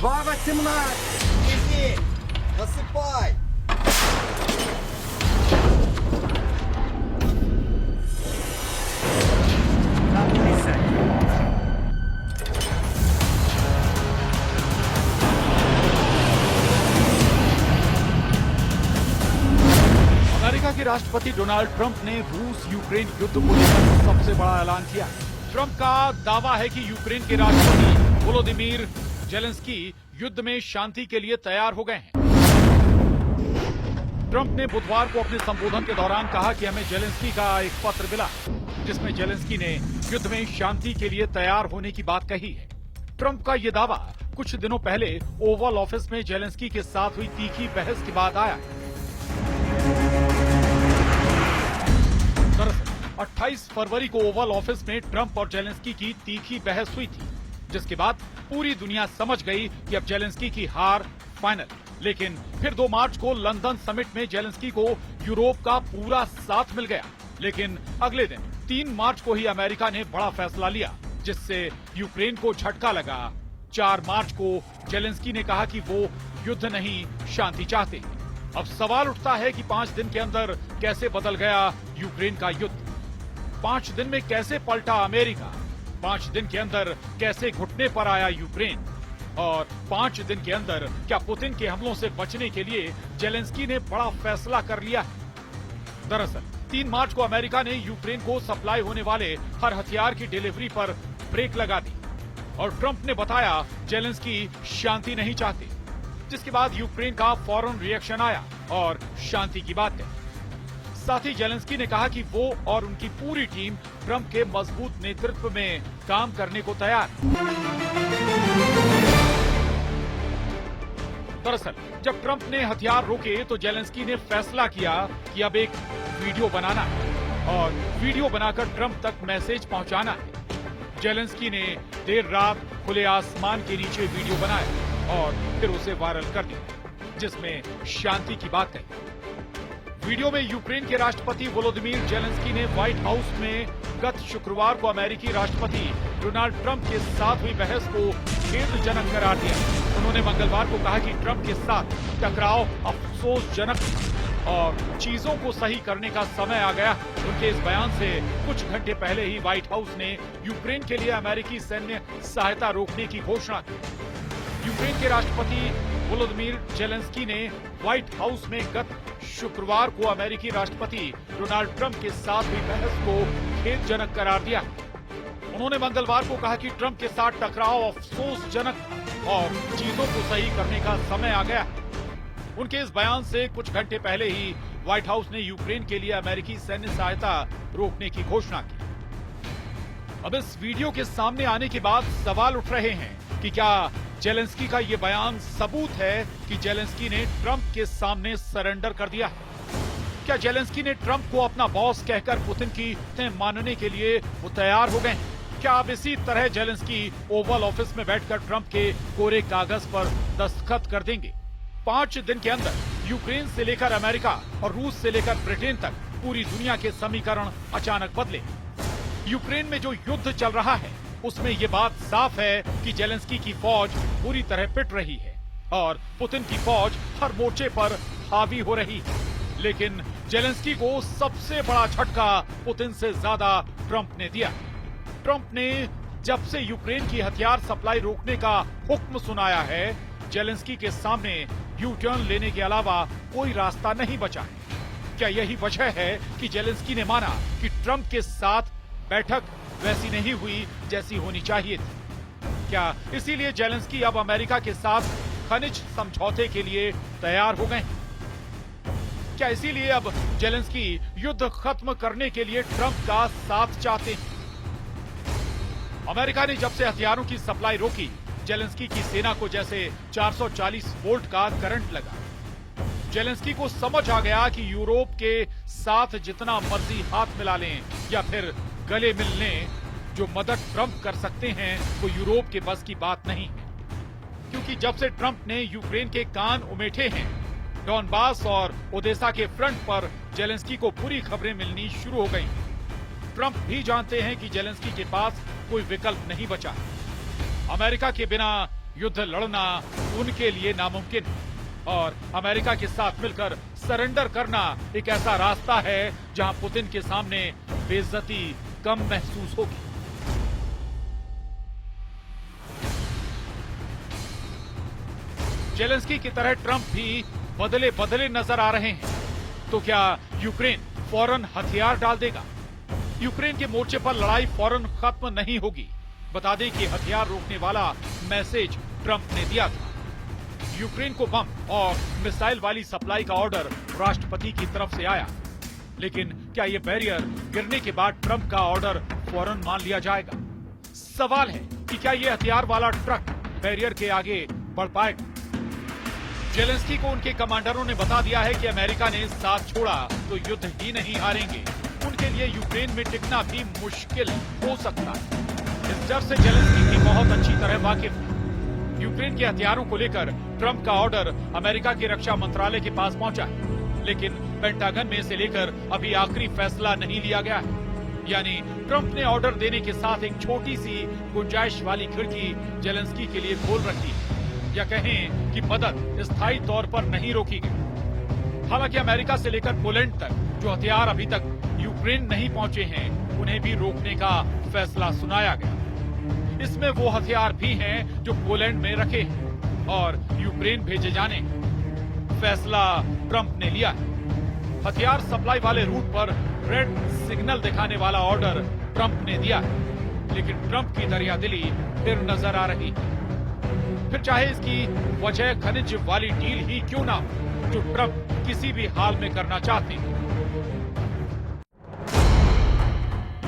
2.18. Иди, насыпай. America के राष्ट्रपति Donald Trump ने रूस यूक्रेन युद्ध को लेकर सबसे बड़ा ऐलान किया। ट्रंप का दावा है कि यूक्रेन के राष्ट्रपति वोलोदिमीर जेलेंस्की युद्ध में शांति के लिए तैयार हो गए हैं। ट्रंप ने बुधवार को अपने संबोधन के दौरान कहा कि हमें जेलेंस्की का एक पत्र मिला जिसमें जेलेंस्की ने युद्ध में शांति के लिए तैयार होने की बात कही है। ट्रंप का यह दावा कुछ दिनों पहले ओवल ऑफिस में जेलेंस्की के साथ हुई तीखी बहस के बाद आया है। दरअसल 28 फरवरी को ओवल ऑफिस में ट्रंप और जेलेंस्की की तीखी बहस हुई थी, जिसके बाद पूरी दुनिया समझ गई कि अब जेलेंस्की की हार फाइनल। लेकिन फिर 2 मार्च को लंदन समिट में जेलेंस्की को यूरोप का पूरा साथ मिल गया। लेकिन अगले दिन 3 मार्च को ही अमेरिका ने बड़ा फैसला लिया, जिससे यूक्रेन को झटका लगा। 4 मार्च को जेलेंस्की ने कहा कि वो युद्ध नहीं, शांति चाहते हैं। अब सवाल उठता है कि 5 दिन के अंदर कैसे बदल गया यूक्रेन का युद्ध, 5 दिन में कैसे पलटा अमेरिका, 5 दिन के अंदर कैसे घुटने पर आया यूक्रेन, और 5 दिन के अंदर क्या पुतिन के हमलों से बचने के लिए जेलेंस्की ने बड़ा फैसला कर लिया है। दरअसल 3 मार्च को अमेरिका ने यूक्रेन को सप्लाई होने वाले हर हथियार की डिलीवरी पर ब्रेक लगा दी और ट्रंप ने बताया जेलेंस्की शांति नहीं चाहते, जिसके बाद यूक्रेन का फौरन रिएक्शन आया और शांति की बात कही। साथ ही जेलेंस्की ने कहा कि वो और उनकी पूरी टीम ट्रंप के मजबूत नेतृत्व में काम करने को तैयार है। दरअसल जब ट्रंप ने हथियार रोके तो जेलेंस्की ने फैसला किया कि अब एक वीडियो बनाना है और वीडियो बनाकर ट्रंप तक मैसेज पहुंचाना है। जेलेंस्की ने देर रात खुले आसमान के नीचे वीडियो बनाया और फिर उसे वायरल कर दिया, जिसमें शांति की बात कही। वीडियो में यूक्रेन के राष्ट्रपति वोलोदिमीर जेलेंस्की ने व्हाइट हाउस में गत शुक्रवार को अमेरिकी राष्ट्रपति डोनाल्ड ट्रंप के साथ हुई बहस को खेदजनक करार दिया। उन्होंने मंगलवार को कहा कि ट्रंप के साथ टकराव अफसोसजनक और चीजों को सही करने का समय आ गया। उनके इस बयान से कुछ घंटे पहले ही व्हाइट हाउस ने यूक्रेन के लिए अमेरिकी सैन्य सहायता रोकने की घोषणा की। यूक्रेन के राष्ट्रपति वोलोदिमीर जेलेंस्की ने व्हाइट हाउस में गत शुक्रवार को अमेरिकी राष्ट्रपति डोनाल्ड ट्रंप के साथ हुई बहस को खेदजनक करार दिया। उन्होंने मंगलवार को कहा कि ट्रंप के साथ टकराव अफसोसजनक और चीजों को सही करने का समय आ गया। उनके इस बयान से कुछ घंटे पहले ही व्हाइट हाउस ने यूक्रेन के लिए अमेरिकी सैन्य सहायता रोकने की घोषणा की। अब इस वीडियो के सामने आने के बाद सवाल उठ रहे हैं कि क्या जेलेंस्की का ये बयान सबूत है कि जेलेंस्की ने ट्रंप के सामने सरेंडर कर दिया है? क्या जेलेंस्की ने ट्रंप को अपना बॉस कहकर पुतिन की बातें मानने के लिए वो तैयार हो गए? क्या अब इसी तरह जेलेंस्की ओवल ऑफिस में बैठकर ट्रंप के कोरे कागज पर दस्तखत कर देंगे? 5 दिन के अंदर यूक्रेन से लेकर अमेरिका और रूस से लेकर ब्रिटेन तक पूरी दुनिया के समीकरण अचानक बदले। यूक्रेन में जो युद्ध चल रहा है उसमें ये बात साफ है कि जेलेंस्की की फौज पूरी तरह पिट रही है और पुतिन की फौज हर मोर्चे पर हावी हो रही है। लेकिन जेलेंस्की को सबसे बड़ा झटका पुतिन से ज्यादा ट्रंप ने दिया। ट्रंप ने जब से यूक्रेन की हथियार सप्लाई रोकने का हुक्म सुनाया है, जेलेंस्की के सामने यू टर्न लेने के अलावा कोई रास्ता नहीं बचा है। क्या यही वजह है कि जेलेंस्की ने माना कि ट्रंप के साथ बैठक वैसी नहीं हुई जैसी होनी चाहिए थी? क्या इसीलिए जेलेंस्की अब अमेरिका के साथ खनिज समझौते के लिए तैयार हो गए? क्या इसीलिए अब जेलेंस्की युद्ध खत्म करने के लिए ट्रंप का साथ चाहते हैं? अमेरिका ने जब से हथियारों की सप्लाई रोकी, जेलेंस्की की सेना को जैसे 440 वोल्ट का करंट लगा। जेलेंस्की को समझ आ गया कि यूरोप के साथ जितना मर्जी हाथ मिला लें या फिर गले मिल लें, जो मदद ट्रंप कर सकते हैं वो यूरोप के बस की बात नहीं है। क्योंकि जब से ट्रंप ने यूक्रेन के कान उमेठे हैं, डॉनबास और ओदेसा के फ्रंट पर जेलेंस्की को बुरी खबरें मिलनी शुरू हो गई। ट्रंप भी जानते हैं कि जेलेंस्की के पास कोई विकल्प नहीं बचा। अमेरिका के बिना युद्ध लड़ना उनके लिए नामुमकिन है और अमेरिका के साथ मिलकर सरेंडर करना एक ऐसा रास्ता है जहां पुतिन के सामने बेइज्जती कम महसूस होगी। जेलेंस्की की तरह ट्रंप भी बदले बदले नजर आ रहे हैं। तो क्या यूक्रेन फौरन हथियार डाल देगा? यूक्रेन के मोर्चे पर लड़ाई फौरन खत्म नहीं होगी। बता दें कि हथियार रोकने वाला मैसेज ट्रंप ने दिया था। यूक्रेन को बम और मिसाइल वाली सप्लाई का ऑर्डर राष्ट्रपति की तरफ से आया, लेकिन क्या यह बैरियर गिरने के बाद ट्रंप का ऑर्डर फौरन मान लिया जाएगा? सवाल है कि क्या यह हथियार वाला ट्रक बैरियर के आगे बढ़ पाएगा? जेलेंस्की को उनके कमांडरों ने बता दिया है कि अमेरिका ने साथ छोड़ा तो युद्ध ही नहीं हारेंगे। उनके लिए यूक्रेन में टिकना भी मुश्किल हो सकता है। इस डर से जेलेंस्की भी बहुत अच्छी तरह वाकिफ है। यूक्रेन के हथियारों को लेकर ट्रंप का ऑर्डर अमेरिका के रक्षा मंत्रालय के पास पहुंचा है, लेकिन पेंटागन में इसे लेकर अभी आखिरी फैसला नहीं लिया गया है। यानी ट्रंप ने ऑर्डर देने के साथ एक छोटी सी गुंजाइश वाली खिड़की जेलेंस्की के लिए खोल रखी है, या कहें कि मदद स्थायी तौर पर नहीं रोकी गई। हालांकि अमेरिका से लेकर पोलैंड तक जो हथियार अभी तक यूक्रेन नहीं पहुंचे हैं, उन्हें भी रोकने का फैसला सुनाया गया। इसमें वो हथियार भी हैं जो पोलैंड में रखे हैं और यूक्रेन भेजे जाने हैं। फैसला ट्रंप ने लिया है। हथियार सप्लाई वाले रूट पर रेड सिग्नल दिखाने वाला ऑर्डर ट्रंप ने दिया है, लेकिन ट्रंप की दरियादिली फिर नजर आ रही है। फिर चाहे इसकी वजह खनिज वाली डील ही क्यों ना हो, जो ट्रंप किसी भी हाल में करना चाहते हैं।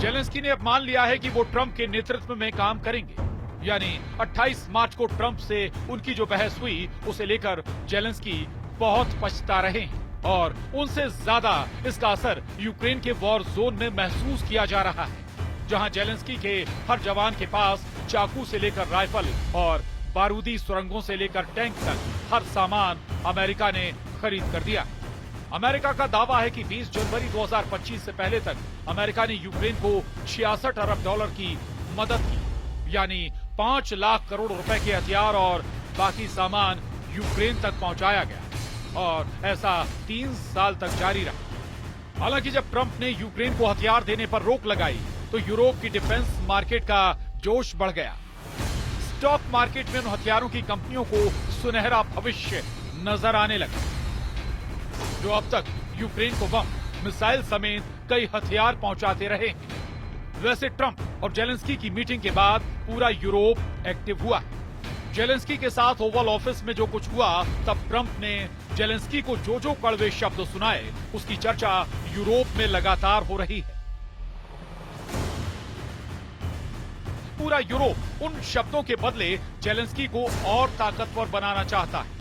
जेलेंस्की ने अब मान लिया है कि वो ट्रंप के नेतृत्व में काम करेंगे। यानी 28 मार्च को ट्रंप से उनकी जो बहस हुई, उसे लेकर जेलेंस्की बहुत पछता रहे हैं और उनसे ज्यादा इसका असर यूक्रेन के वॉर जोन में महसूस किया जा रहा है, जहां जेलेंस्की के हर जवान के पास चाकू से लेकर राइफल और बारूदी सुरंगों से लेकर टैंक तक हर सामान अमेरिका ने खरीद कर दिया। अमेरिका का दावा है कि 20 जनवरी 2025 से पहले तक अमेरिका ने यूक्रेन को 66 अरब डॉलर की मदद की, यानी 5 लाख करोड़ रुपए के हथियार और बाकी सामान यूक्रेन तक पहुंचाया गया और ऐसा 3 साल तक जारी रहा। हालांकि जब ट्रंप ने यूक्रेन को हथियार देने पर रोक लगाई तो यूरोप की डिफेंस मार्केट का जोश बढ़ गया। स्टॉक मार्केट में उन हथियारों की कंपनियों को सुनहरा भविष्य नजर आने लगा, जो अब तक यूक्रेन को बम, मिसाइल समेत कई हथियार पहुंचाते रहे हैं। वैसे ट्रंप और जेलेंस्की की मीटिंग के बाद पूरा यूरोप एक्टिव हुआ। जेलेंस्की के साथ ओवल ऑफिस में जो कुछ हुआ, तब ट्रंप ने जेलेंस्की को जो कड़वे शब्द सुनाए, उसकी चर्चा यूरोप में लगातार हो रही है। पूरा यूरोप उन शब्दों के बदले जेलेंस्की को और ताकतवर बनाना चाहता है।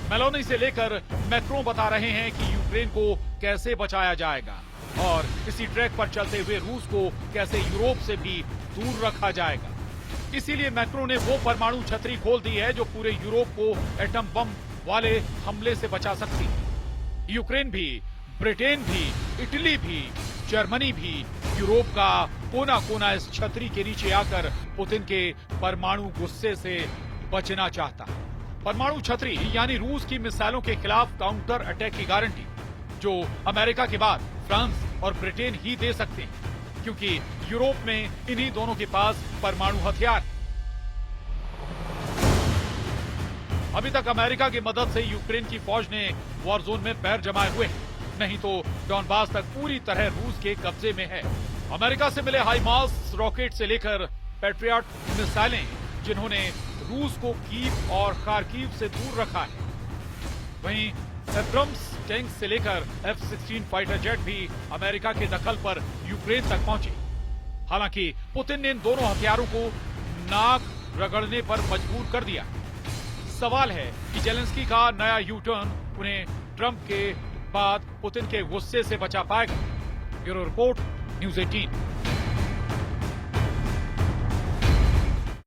मेलोनी से लेकर मैक्रो बता रहे हैं कि यूक्रेन को कैसे बचाया जाएगा और इसी ट्रैक पर चलते हुए रूस को कैसे यूरोप से भी दूर रखा जाएगा। इसीलिए मैक्रो ने वो परमाणु छतरी खोल दी है जो पूरे यूरोप को एटम बम वाले हमले से बचा सकती है। यूक्रेन भी, ब्रिटेन भी, इटली भी, जर्मनी भी, यूरोप का कोना कोना इस छतरी के नीचे आकर पुतिन के परमाणु गुस्से से बचना चाहता है। परमाणु छतरी यानी रूस की मिसाइलों के खिलाफ काउंटर अटैक की गारंटी, जो अमेरिका के बाद फ्रांस और ब्रिटेन ही दे सकते हैं, क्योंकि यूरोप में इन्हीं दोनों के पास परमाणु हथियार है। अभी तक अमेरिका की मदद से यूक्रेन की फौज ने वॉर जोन में पैर जमाए हुए हैं, नहीं तो डॉनबास तक पूरी तरह रूस के कब्जे में है। अमेरिका से मिले हाइमार्स रॉकेट से लेकर पैट्रियट मिसाइलें, जिन्होंने रूस को कीव और खार्किव से दूर रखा है। वहीं एब्रम्स टैंक से लेकर F-16 फाइटर जेट भी अमेरिका के दखल पर यूक्रेन तक पहुंचे। हालांकि पुतिन ने इन दोनों हथियारों को नाक रगड़ने पर मजबूर कर दिया। सवाल है कि जेलेंस्की का नया यू टर्न उन्हें ट्रंप के बाद पुतिन के गुस्से से बचा पाएगा। Bureau report, news 18।